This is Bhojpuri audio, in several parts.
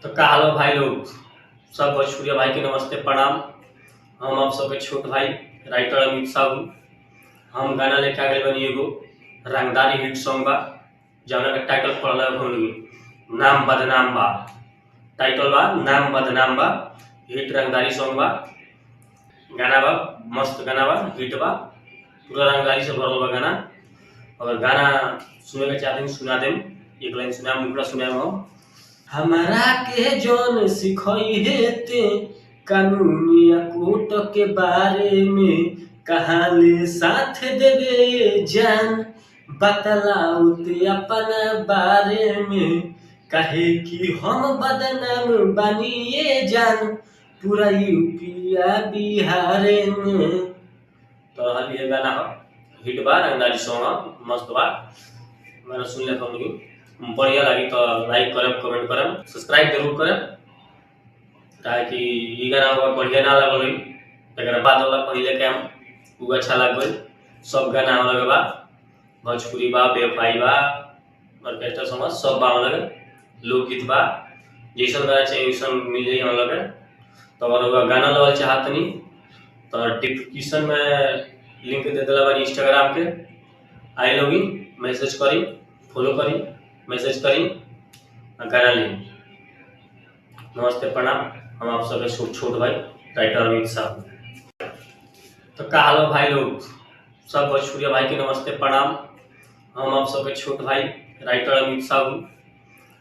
तो का हालो भाई लोग, सब भोजपुरिया भाई के नमस्ते प्रणाम। हम आप सबके छोट भाई राइटर अमित साहू। हम गाना लेके आ गए बनी एगो रंगदारी हिट सॉन्ग बा, जौना का टाइटल पड़ल है नाम बदनाम बा। टाइटल बा नाम बदनाम बा, हिट रंगदारी सॉन्ग बा। गाना बा मस्त, गाना बा हिट बा, पूरा रंगदारी से भरल बा गाना। अगर गाना सुने के चाहते हैं सुना देम, एक लाइन सुना मुकड़ा सुना हम। हमारा के जौन सिखई हेते कानूनिया कोर्ट के बारे में, कहाँ ले साथ देवे जान बतलाउते अपना बारे में। कहे कि हम बदनाम बनिए जान पूरा यूपिया बिहार में। तो हल ये गाना हो हिट बा, रंगदारी सॉन्ग मस्त बा। मैंने सुन लिया था, बढ़िया लगी तो लाइक करब, कमेंट करब, सब्सक्राइब जरूर करब, ताकि ये गाना बढ़िया ना लगल हुई तक बाद वाला पहले के हम वो अच्छा लग गई। सब गाना हम लगे बा, भोजपुरी बा, बेवफाई बा, ऑर्केस्ट्रा सॉन्ग सब बा हम लगे, लोकगीत बा। जैसन गाना चाहिए वैसन मिल जाए हम लगे। तो अगर गाना लगल चाहत नहीं तो डिस्क्रिप्शन में लिंक दे दिला बानी इंस्टाग्राम के, आई लोगी मैसेज करी, फॉलो करी, मैसेज करी, गाना ली। नमस्ते प्रणाम, हम आप सबके छोट भाई राइटर अमित साहू। तो का हालो भाई लोग, सब भोजपुरिया भाई के नमस्ते प्रणाम। हम आप सबके छोट भाई राइटर अमित साहू।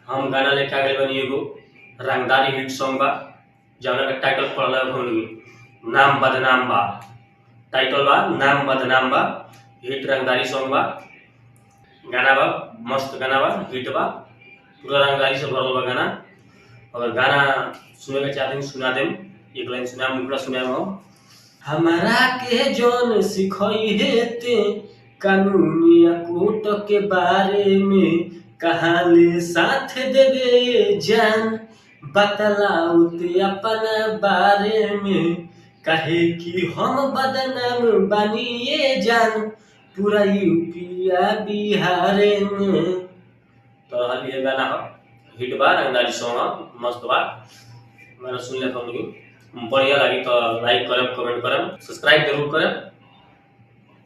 हम गाना लेके आ गए बनी एगो रंगदारी हिट सॉन्ग बा, जौना का टाइटल पड़ल है नाम बदनाम बा। टाइटल बा नाम बदनाम बा, हिट रंगदारी सॉन्ग बा। गाना बा मस्त, गाना बा हिट बा, पूरा रंगदारी से भरल बा गाना। अगर गाना सुने के चाहते हैं सुना देम, एक लाइन सुना मुकड़ा सुना हम। हमारा के जौन सिखई हेते कानूनिया कोर्ट के बारे में, कहाँ ले साथ देवे जान बतलाउते अपना बारे में। कहे कि हम बदनाम बनिए जान पूरा यूपिया बिहार में। तो हल ये गाना हो हिट बा, रंगदारी सॉन्ग मस्त बा। मैंने सुन लिया था, बढ़िया लगी तो लाइक करब, कमेंट करब, सब्सक्राइब जरूर करब,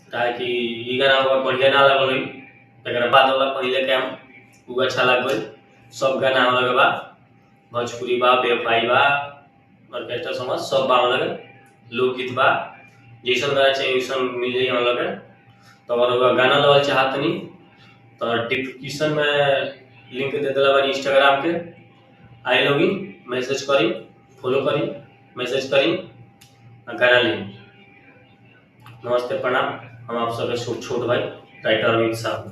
ताकि ये गाना बढ़िया ना लगल हुई तक बाद वाला पहले के हम वो अच्छा लग गई। सब गाना हम लगे बा, भोजपुरी बा, बेवफाई बा, ऑर्केस्ट्रा सॉन्ग सब बा हम लगे, लोकगीत बा। जैसन गाना चाहिए वैसन मिल जाए हम लगे। तो अगर गाना लगल चाहत नहीं तो डिस्क्रिप्शन में लिंक दे दिला बानी इंस्टाग्राम के, आई लोगी मैसेज करी, फॉलो करी, मैसेज करी, गाना ली। नमस्ते प्रणाम, हम आप सबके छोट भाई राइटर अमित साहू।